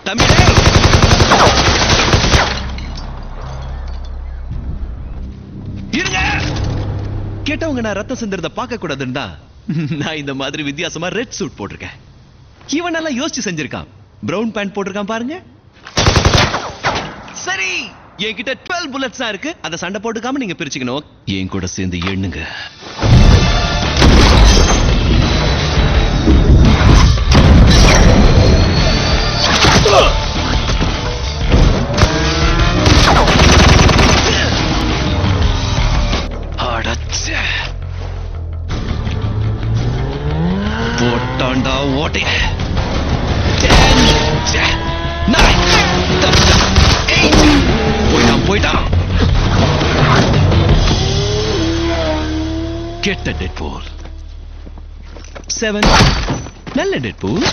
தம்பி இருங்க. கேட்டவங்க நான் ரத்தம் சிந்துறத பார்க்க கூடாதுன்னு தான் நான் இந்த மாதிரி வித்தியாசமா ரெட் சூட் போட்டிருக்கேன். இவன் நல்லா யோசிச்சு செஞ்சிருக்கான். பிரவுன் பேண்ட் போட்டிருக்கான் பாருங்க. சரி, என்கிட்ட 12 புல்லட்ஸ் இருக்கு. அத சண்டை போட்டுக்காம நீங்க பிரிச்சுக்கணும். என் கூட சேர்ந்து எண்ணுங்க. போட்டாண்டா ஓட்டைய. 10 9 8 போயிட்டான். கெட்ட டெட்பூல். 7 நல்ல டெட்பூல்.